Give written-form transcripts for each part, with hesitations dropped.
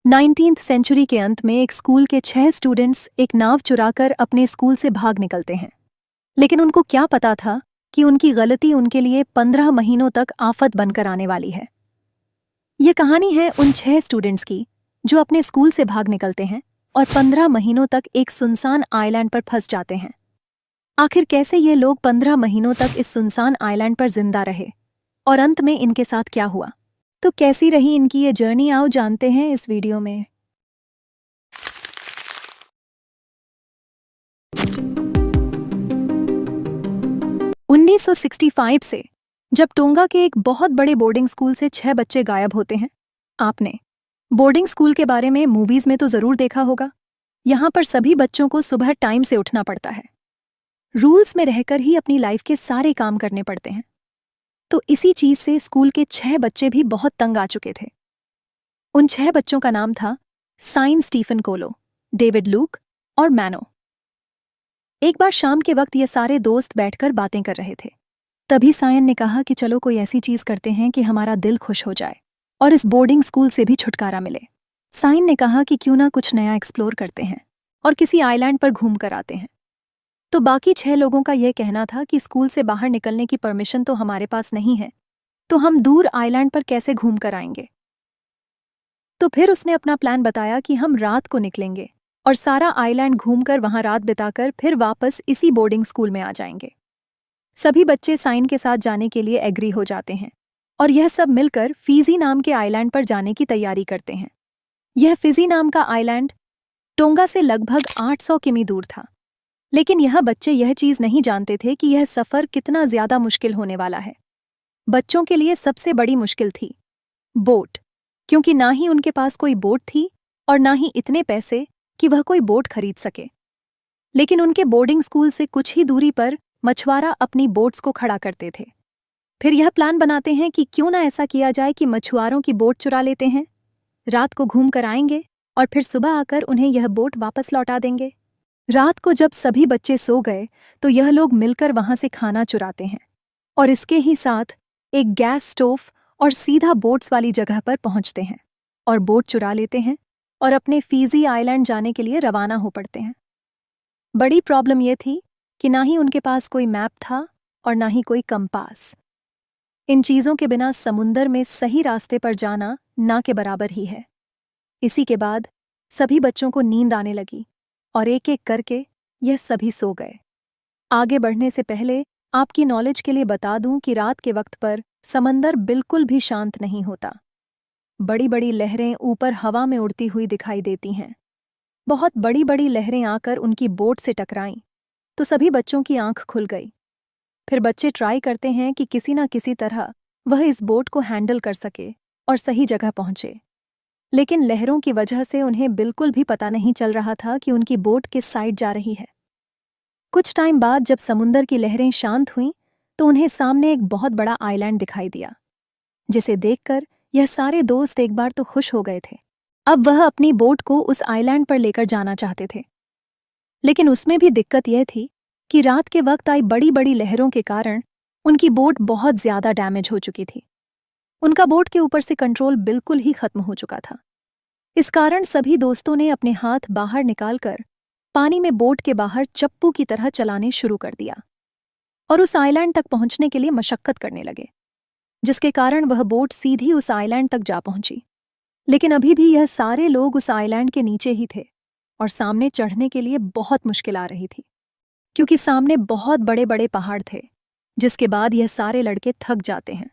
19th century के अंत में एक स्कूल के 6 स्टूडेंट्स एक नाव चुराकर अपने स्कूल से भाग निकलते हैं। लेकिन उनको क्या पता था कि उनकी गलती उनके लिए 15 महीनों तक आफत बनकर आने वाली है। ये कहानी है उन 6 स्टूडेंट्स की जो अपने स्कूल से भाग निकलते हैं और 15 महीनों तक एक सुनसान आइलैंड पर फंस जाते हैं। आखिर कैसे ये लोग 15 महीनों तक इस सुनसान आइलैंड पर जिंदा रहे और अंत में इनके साथ क्या हुआ, तो कैसी रही इनकी ये जर्नी, आओ जानते हैं इस वीडियो में। उन्नीस 1965 से जब टोंगा के एक बहुत बड़े बोर्डिंग स्कूल से 6 बच्चे गायब होते हैं। आपने बोर्डिंग स्कूल के बारे में मूवीज में तो जरूर देखा होगा। यहां पर सभी बच्चों को सुबह टाइम से उठना पड़ता है, रूल्स में रहकर ही अपनी लाइफ के सारे काम करने पड़ते हैं। तो इसी चीज से स्कूल के 6 बच्चे भी बहुत तंग आ चुके थे। उन 6 बच्चों का नाम था साइन स्टीफन कोलो, डेविड लूक और मैनो। एक बार शाम के वक्त ये सारे दोस्त बैठकर बातें कर रहे थे। तभी सायन ने कहा कि चलो कोई ऐसी चीज करते हैं कि हमारा दिल खुश हो जाए और इस बोर्डिंग स्कूल से भी छुटकारा मिले। साइन ने कहा कि क्यों ना कुछ नया एक्सप्लोर करते हैं और किसी आइलैंड पर घूम कर आते हैं। तो बाकी 6 लोगों का यह कहना था कि स्कूल से बाहर निकलने की परमिशन तो हमारे पास नहीं है, तो हम दूर आइलैंड पर कैसे घूम कर आएंगे। तो फिर उसने अपना प्लान बताया कि हम रात को निकलेंगे और सारा आइलैंड घूमकर वहां रात बिताकर फिर वापस इसी बोर्डिंग स्कूल में आ जाएंगे। सभी बच्चे साइन के साथ जाने के लिए एग्री हो जाते हैं और यह सब मिलकर फिजी नाम के आइलैंड पर जाने की तैयारी करते हैं। यह फिजी नाम का आइलैंड टोंगा से लगभग 800 किमी दूर था। लेकिन यह बच्चे यह चीज नहीं जानते थे कि यह सफर कितना ज्यादा मुश्किल होने वाला है। बच्चों के लिए सबसे बड़ी मुश्किल थी बोट, क्योंकि ना ही उनके पास कोई बोट थी और ना ही इतने पैसे कि वह कोई बोट खरीद सके। लेकिन उनके बोर्डिंग स्कूल से कुछ ही दूरी पर मछुआरा अपनी बोट्स को खड़ा करते थे। फिर यह प्लान बनाते हैं कि क्यों ना ऐसा किया जाए कि मछुआरों की बोट चुरा लेते हैं, रात को घूम कर आएंगे और फिर सुबह आकर उन्हें यह बोट वापस लौटा देंगे। रात को जब सभी बच्चे सो गए तो यह लोग मिलकर वहां से खाना चुराते हैं और इसके ही साथ एक गैस स्टोव और सीधा बोट्स वाली जगह पर पहुंचते हैं और बोट चुरा लेते हैं और अपने फिजी आइलैंड जाने के लिए रवाना हो पड़ते हैं। बड़ी प्रॉब्लम यह थी कि ना ही उनके पास कोई मैप था और ना ही कोई कंपास। इन चीजों के बिना समुंदर में सही रास्ते पर जाना ना के बराबर ही है। इसी के बाद सभी बच्चों को नींद आने लगी और एक एक करके यह सभी सो गए। आगे बढ़ने से पहले आपकी नॉलेज के लिए बता दूं कि रात के वक्त पर समंदर बिल्कुल भी शांत नहीं होता। बड़ी बड़ी लहरें ऊपर हवा में उड़ती हुई दिखाई देती हैं। बहुत बड़ी बड़ी लहरें आकर उनकी बोट से टकराईं तो सभी बच्चों की आंख खुल गई। फिर बच्चे ट्राई करते हैं कि किसी ना किसी तरह वह इस बोट को हैंडल कर सके और सही जगह पहुंचे। लेकिन लहरों की वजह से उन्हें बिल्कुल भी पता नहीं चल रहा था कि उनकी बोट किस साइड जा रही है। कुछ टाइम बाद जब समुंदर की लहरें शांत हुईं तो उन्हें सामने एक बहुत बड़ा आइलैंड दिखाई दिया, जिसे देखकर यह सारे दोस्त एक बार तो खुश हो गए थे। अब वह अपनी बोट को उस आइलैंड पर लेकर जाना चाहते थे। लेकिन उसमें भी दिक्कत यह थी कि रात के वक्त आई बड़ी बड़ी लहरों के कारण उनकी बोट बहुत ज्यादा डैमेज हो चुकी थी। उनका बोट के ऊपर से कंट्रोल बिल्कुल ही खत्म हो चुका था। इस कारण सभी दोस्तों ने अपने हाथ बाहर निकालकर पानी में बोट के बाहर चप्पू की तरह चलाने शुरू कर दिया और उस आइलैंड तक पहुंचने के लिए मशक्कत करने लगे, जिसके कारण वह बोट सीधी उस आइलैंड तक जा पहुंची। लेकिन अभी भी यह सारे लोग उस आइलैंड के नीचे ही थे और सामने चढ़ने के लिए बहुत मुश्किल आ रही थी, क्योंकि सामने बहुत बड़े बड़े पहाड़ थे। जिसके बाद यह सारे लड़के थक जाते हैं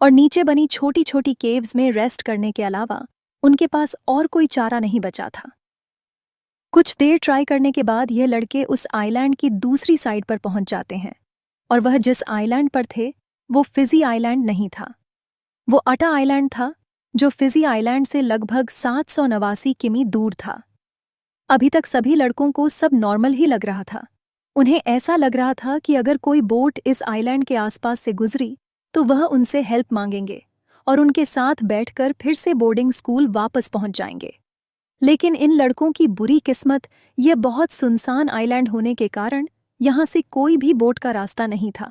और नीचे बनी छोटी छोटी केव्स में रेस्ट करने के अलावा उनके पास और कोई चारा नहीं बचा था। कुछ देर ट्राई करने के बाद यह लड़के उस आइलैंड की दूसरी साइड पर पहुंच जाते हैं और वह जिस आइलैंड पर थे वो फिजी आइलैंड नहीं था, वो अटा आइलैंड था, जो फिजी आइलैंड से लगभग 789 किमी दूर था। अभी तक सभी लड़कों को सब नॉर्मल ही लग रहा था। उन्हें ऐसा लग रहा था कि अगर कोई बोट इस आइलैंड के आसपास से गुजरी तो वह उनसे हेल्प मांगेंगे और उनके साथ बैठकर फिर से बोर्डिंग स्कूल वापस पहुंच जाएंगे। लेकिन इन लड़कों की बुरी किस्मत यह बहुत सुनसान आइलैंड होने के कारण यहां से कोई भी बोट का रास्ता नहीं था।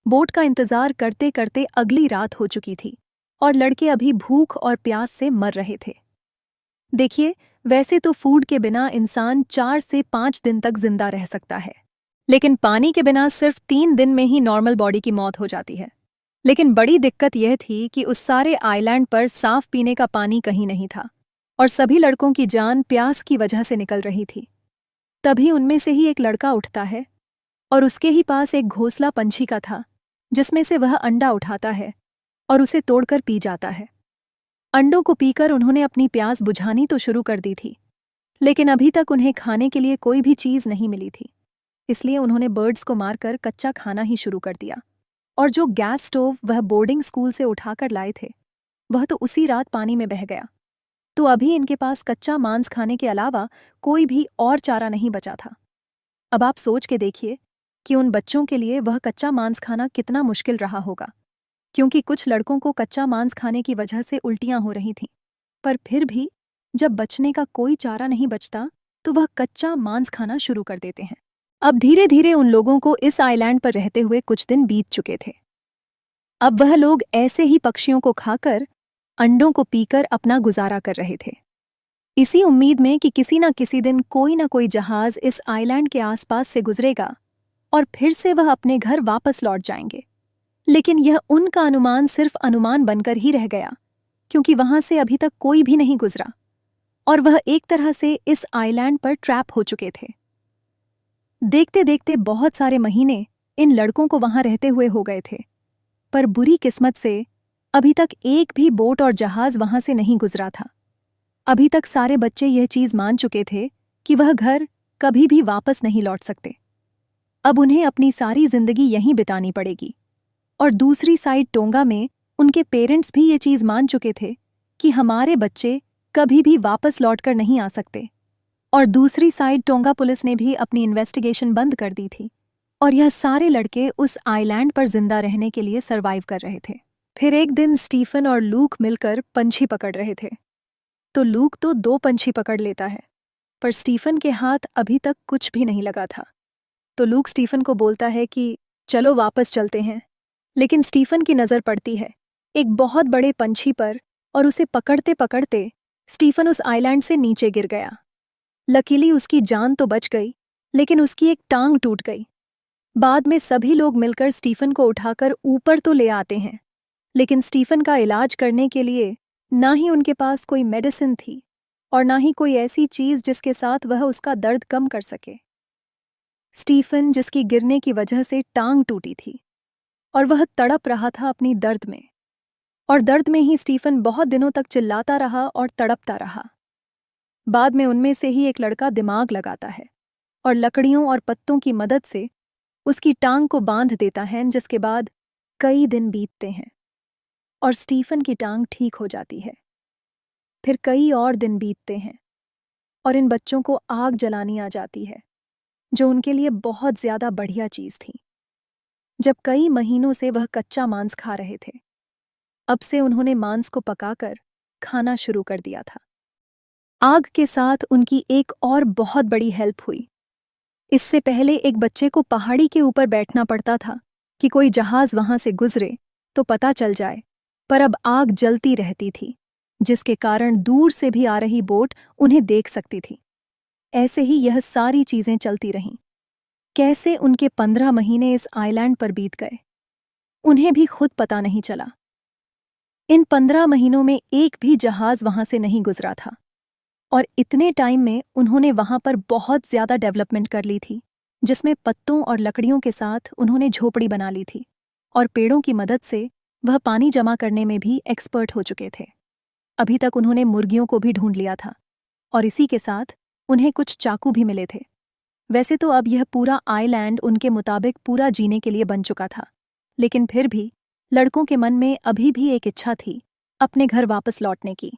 बोट का इंतजार करते करते अगली रात हो चुकी थी और लड़के अभी भूख और प्यास से मर रहे थे। देखिए, वैसे तो फूड के बिना इंसान 4 से 5 दिन तक जिंदा रह सकता है, लेकिन पानी के बिना सिर्फ 3 दिन में ही नॉर्मल बॉडी की मौत हो जाती है। लेकिन बड़ी दिक्कत यह थी कि उस सारे आइलैंड पर साफ पीने का पानी कहीं नहीं था और सभी लड़कों की जान प्यास की वजह से निकल रही थी। तभी उनमें से ही एक लड़का उठता है और उसके ही पास एक घोंसला पंछी का था, जिसमें से वह अंडा उठाता है और उसे तोड़कर पी जाता है। अंडों को पीकर उन्होंने अपनी प्यास बुझानी तो शुरू कर दी थी, लेकिन अभी तक उन्हें खाने के लिए कोई भी चीज़ नहीं मिली थी। इसलिए उन्होंने बर्ड्स को मारकर कच्चा खाना ही शुरू कर दिया। और जो गैस स्टोव वह बोर्डिंग स्कूल से उठाकर लाए थे, वह तो उसी रात पानी में बह गया। तो अभी इनके पास कच्चा मांस खाने के अलावा कोई भी और चारा नहीं बचा था। अब आप सोच के देखिए कि उन बच्चों के लिए वह कच्चा मांस खाना कितना मुश्किल रहा होगा, क्योंकि कुछ लड़कों को कच्चा मांस खाने की वजह से उल्टियां हो रही थीं। पर फिर भी जब बचने का कोई चारा नहीं बचता तो वह कच्चा मांस खाना शुरू कर देते हैं। अब धीरे धीरे उन लोगों को इस आइलैंड पर रहते हुए कुछ दिन बीत चुके थे। अब वह लोग ऐसे ही पक्षियों को खाकर, अंडों को पीकर अपना गुजारा कर रहे थे, इसी उम्मीद में कि किसी न किसी दिन कोई न कोई जहाज इस आइलैंड के आसपास से गुजरेगा और फिर से वह अपने घर वापस लौट जाएंगे। लेकिन यह उनका अनुमान सिर्फ अनुमान बनकर ही रह गया, क्योंकि वहां से अभी तक कोई भी नहीं गुजरा और वह एक तरह से इस आइलैंड पर ट्रैप हो चुके थे। देखते देखते बहुत सारे महीने इन लड़कों को वहां रहते हुए हो गए थे, पर बुरी किस्मत से अभी तक एक भी बोट और जहाज वहां से नहीं गुजरा था। अभी तक सारे बच्चे यह चीज मान चुके थे कि वह घर कभी भी वापस नहीं लौट सकते। अब उन्हें अपनी सारी जिंदगी यहीं बितानी पड़ेगी। और दूसरी साइड टोंगा में उनके पेरेंट्स भी ये चीज मान चुके थे कि हमारे बच्चे कभी भी वापस लौटकर नहीं आ सकते। और दूसरी साइड टोंगा पुलिस ने भी अपनी इन्वेस्टिगेशन बंद कर दी थी और यह सारे लड़के उस आइलैंड पर जिंदा रहने के लिए सरवाइव कर रहे थे। फिर एक दिन स्टीफन और लूक मिलकर पंछी पकड़ रहे थे। तो लूक तो 2 पंछी पकड़ लेता है, पर स्टीफन के हाथ अभी तक कुछ भी नहीं लगा था। तो लूक स्टीफन को बोलता है कि चलो वापस चलते हैं। लेकिन स्टीफन की नज़र पड़ती है एक बहुत बड़े पंछी पर और उसे पकड़ते पकड़ते स्टीफन उस आइलैंड से नीचे गिर गया। लकीली उसकी जान तो बच गई, लेकिन उसकी एक टांग टूट गई। बाद में सभी लोग मिलकर स्टीफन को उठाकर ऊपर तो ले आते हैं, लेकिन स्टीफन का इलाज करने के लिए ना ही उनके पास कोई मेडिसिन थी और ना ही कोई ऐसी चीज जिसके साथ वह उसका दर्द कम कर सके। स्टीफन, जिसकी गिरने की वजह से टांग टूटी थी और वह तड़प रहा था अपनी दर्द में, और दर्द में ही स्टीफन बहुत दिनों तक चिल्लाता रहा और तड़पता रहा। बाद में उनमें से ही एक लड़का दिमाग लगाता है और लकड़ियों और पत्तों की मदद से उसकी टांग को बांध देता है, जिसके बाद कई दिन बीतते हैं और स्टीफन की टांग ठीक हो जाती है। फिर कई और दिन बीतते हैं और इन बच्चों को आग जलानी आ जाती है, जो उनके लिए बहुत ज्यादा बढ़िया चीज थी। जब कई महीनों से वह कच्चा मांस खा रहे थे, अब से उन्होंने मांस को पकाकर खाना शुरू कर दिया था। आग के साथ उनकी एक और बहुत बड़ी हेल्प हुई। इससे पहले एक बच्चे को पहाड़ी के ऊपर बैठना पड़ता था कि कोई जहाज वहां से गुजरे तो पता चल जाए, पर अब आग जलती रहती थी, जिसके कारण दूर से भी आ रही बोट उन्हें देख सकती थी। ऐसे ही यह सारी चीजें चलती रहीं। कैसे उनके 15 महीने इस आइलैंड पर बीत गए, उन्हें भी खुद पता नहीं चला। इन 15 महीनों में एक भी जहाज वहां से नहीं गुजरा था और इतने टाइम में उन्होंने वहां पर बहुत ज्यादा डेवलपमेंट कर ली थी, जिसमें पत्तों और लकड़ियों के साथ उन्होंने झोपड़ी बना ली थी और पेड़ों की मदद से वह पानी जमा करने में भी एक्सपर्ट हो चुके थे। अभी तक उन्होंने मुर्गियों को भी ढूंढ लिया था और इसी के साथ उन्हें कुछ चाकू भी मिले थे। वैसे तो अब यह पूरा आइलैंड उनके मुताबिक पूरा जीने के लिए बन चुका था, लेकिन फिर भी लड़कों के मन में अभी भी एक इच्छा थी अपने घर वापस लौटने की।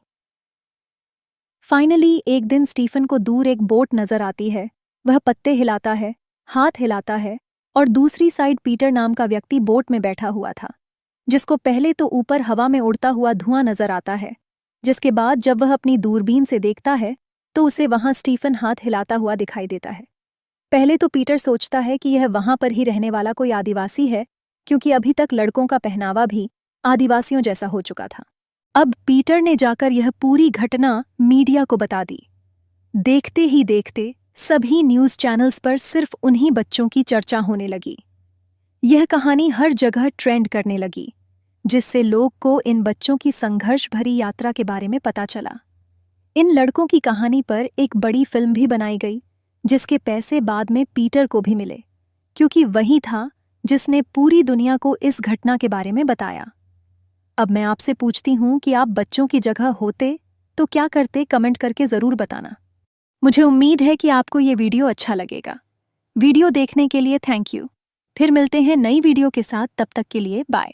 फाइनली एक दिन स्टीफन को दूर एक बोट नजर आती है। वह पत्ते हिलाता है, हाथ हिलाता है और दूसरी साइड पीटर नाम का व्यक्ति बोट में बैठा हुआ था, जिसको पहले तो ऊपर हवा में उड़ता हुआ धुआं नजर आता है, जिसके बाद जब वह अपनी दूरबीन से देखता है तो उसे वहां स्टीफन हाथ हिलाता हुआ दिखाई देता है। पहले तो पीटर सोचता है कि यह वहां पर ही रहने वाला कोई आदिवासी है, क्योंकि अभी तक लड़कों का पहनावा भी आदिवासियों जैसा हो चुका था। अब पीटर ने जाकर यह पूरी घटना मीडिया को बता दी। देखते ही देखते सभी न्यूज़ चैनल्स पर सिर्फ उन्हीं बच्चों की चर्चा होने लगी। यह कहानी हर जगह ट्रेंड करने लगी, जिससे लोग को इन बच्चों की संघर्ष भरी यात्रा के बारे में पता चला। इन लड़कों की कहानी पर एक बड़ी फिल्म भी बनाई गई, जिसके पैसे बाद में पीटर को भी मिले, क्योंकि वही था जिसने पूरी दुनिया को इस घटना के बारे में बताया। अब मैं आपसे पूछती हूँ कि आप बच्चों की जगह होते तो क्या करते, कमेंट करके ज़रूर बताना। मुझे उम्मीद है कि आपको ये वीडियो अच्छा लगेगा। वीडियो देखने के लिए थैंक यू। फिर मिलते हैं नई वीडियो के साथ, तब तक के लिए बाय।